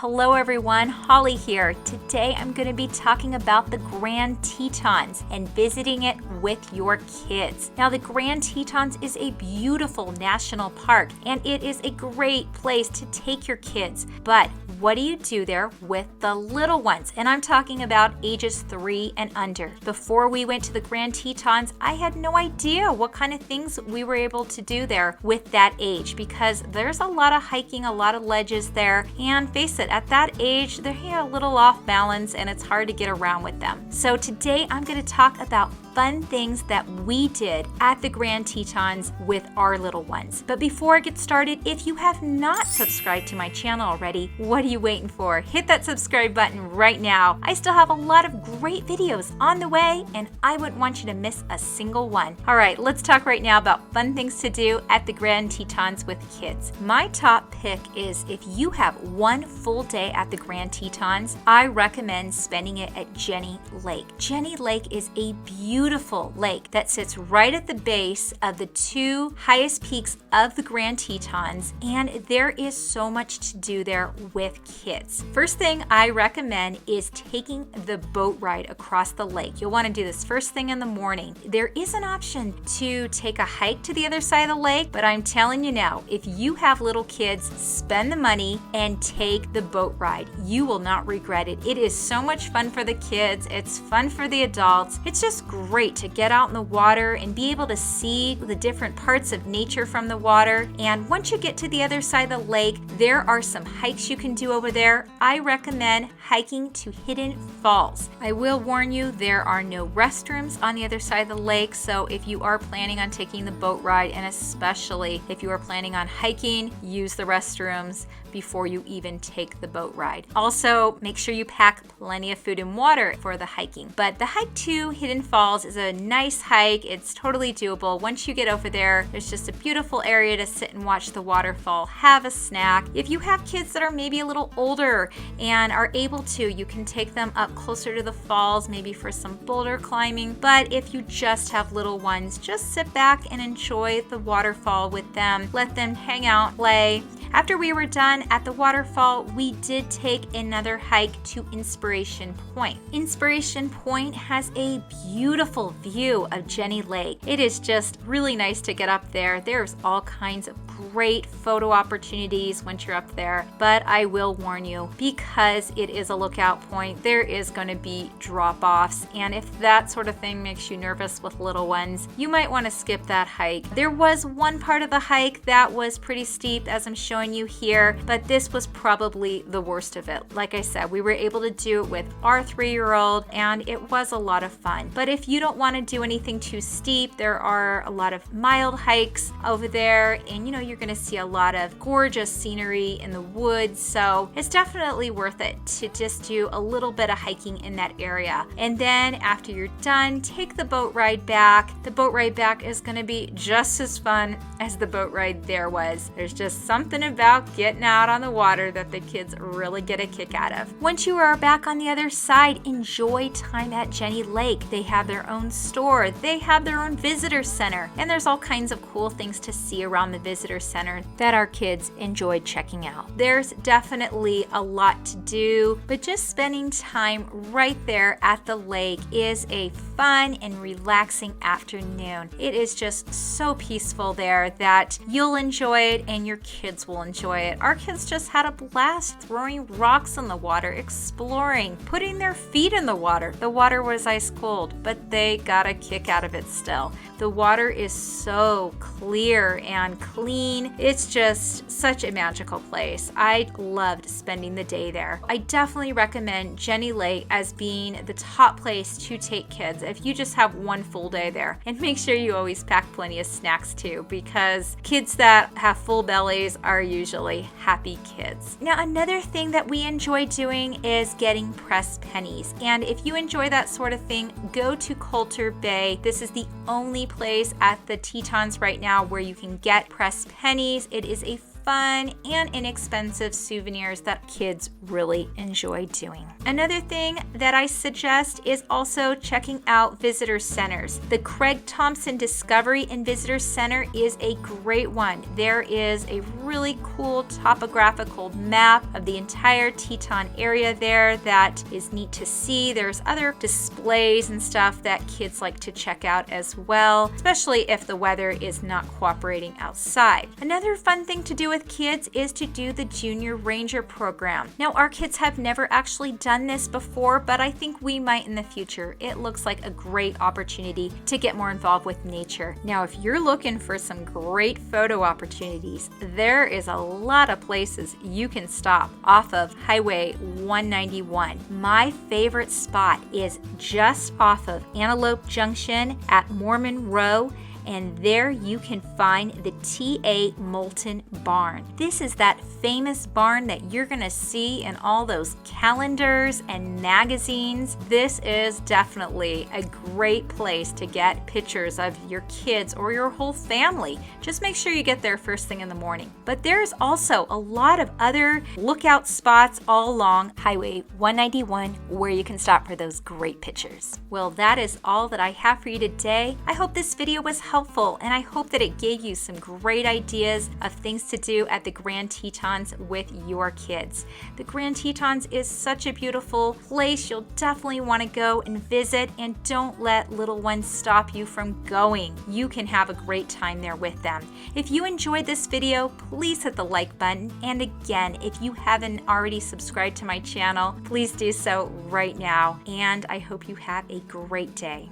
Hello everyone, Holly here. Today I'm going to be talking about the Grand Tetons and visiting it with your kids. Now the Grand Tetons is a beautiful national park and it is a great place to take your kids. But what do you do there with the little ones? And I'm talking about ages 3 and under. Before we went to the Grand Tetons, I had no idea what kind of things we were able to do there with that age because there's a lot of hiking, a lot of ledges there, and face it, at that age, they're a little off balance and it's hard to get around with them. So today I'm going to talk about fun things that we did at the Grand Tetons with our little ones. But before I get started, if you have not subscribed to my channel already, what are you waiting for? Hit that subscribe button right now. I still have a lot of great videos on the way and I wouldn't want you to miss a single one. All right, let's talk right now about fun things to do at the Grand Tetons with kids. My top pick is if you have one full day at the Grand Tetons, I recommend spending it at Jenny Lake. Jenny Lake is a beautiful lake that sits right at the base of the two highest peaks of the Grand Tetons, and there is so much to do there with kids. First thing I recommend is taking the boat ride across the lake. You'll want to do this first thing in the morning. There is an option to take a hike to the other side of the lake, but I'm telling you now, if you have little kids, spend the money and take the boat ride. You will not regret it. It is so much fun for the kids. It's fun for the adults. It's just great to get out in the water and be able to see the different parts of nature from the water. And once you get to the other side of the lake, there are some hikes you can do over there. I recommend hiking to Hidden Falls. I will warn you, there are no restrooms on the other side of the lake, so if you are planning on taking the boat ride, and especially if you are planning on hiking, use the restrooms before you even take the boat ride. Also, make sure you pack plenty of food and water for the hiking. But the hike to Hidden Falls is a nice hike. It's totally doable. Once you get over there, there's just a beautiful area to sit and watch the waterfall, have a snack. If you have kids that are maybe a little older and are able to, you can take them up closer to the falls, maybe for some boulder climbing. But if you just have little ones, just sit back and enjoy the waterfall with them. Let them hang out, play. After we were done at the waterfall, we did take another hike to Inspiration Point. Inspiration Point has a beautiful view of Jenny Lake. It is just really nice to get up there. There's all kinds of great photo opportunities once you're up there, but I will warn you, because it is a lookout point, there is going to be drop-offs, and if that sort of thing makes you nervous with little ones, you might want to skip that hike. There was one part of the hike that was pretty steep, as I'm showing you here, but this was probably the worst of it. Like I said, we were able to do it with our 3-year-old, and it was a lot of fun. But if you don't want to do anything too steep, there are a lot of mild hikes over there, and you're going to see a lot of gorgeous scenery in the woods, so it's definitely worth it to just do a little bit of hiking in that area. And then after you're done, take the boat ride back. The boat ride back is going to be just as fun as the boat ride there was. There's just something about getting out on the water that the kids really get a kick out of. Once you are back on the other side, enjoy time at Jenny Lake. They have their own store, they have their own visitor center, and there's all kinds of cool things to see around the visitor center that our kids enjoyed checking out. There's definitely a lot to do, but just spending time right there at the lake is a fun and relaxing afternoon. It is just so peaceful there that you'll enjoy it and your kids will enjoy it. Our kids just had a blast throwing rocks in the water, exploring, putting their feet in the water. The water was ice cold, but they got a kick out of it still. The water is so clear and clean. It's just such a magical place. I loved spending the day there. I definitely recommend Jenny Lake as being the top place to take kids if you just have one full day there. And make sure you always pack plenty of snacks too, because kids that have full bellies are usually happy kids. Now, another thing that we enjoy doing is getting pressed pennies. And if you enjoy that sort of thing, go to Coulter Bay. This is the only place at the Tetons right now where you can get pressed pennies. It is a fun and inexpensive souvenirs that kids really enjoy doing. Another thing that I suggest is also checking out visitor centers. The Craig Thompson Discovery and Visitor Center is a great one. There is a really cool topographical map of the entire Teton area there that is neat to see. There's other displays and stuff that kids like to check out as well, especially if the weather is not cooperating outside. Another fun thing to do with kids is to do the Junior Ranger program. Now, our kids have never actually done this before, but I think we might in the future. It looks like a great opportunity to get more involved with nature. Now, if you're looking for some great photo opportunities, there is a lot of places you can stop off of Highway 191. My favorite spot is just off of Antelope Junction at Mormon Row, and there you can find the T.A. Moulton Barn. This is that famous barn that you're gonna see in all those calendars and magazines. This is definitely a great place to get pictures of your kids or your whole family. Just make sure you get there first thing in the morning. But there's also a lot of other lookout spots all along Highway 191 where you can stop for those great pictures. Well, that is all that I have for you today. I hope this video was helpful, and I hope that it gave you some great ideas of things to do at the Grand Tetons with your kids. The Grand Tetons is such a beautiful place. You'll definitely want to go and visit, and don't let little ones stop you from going. You can have a great time there with them. If you enjoyed this video, please hit the like button, and again, if you haven't already subscribed to my channel, please do so right now, and I hope you have a great day.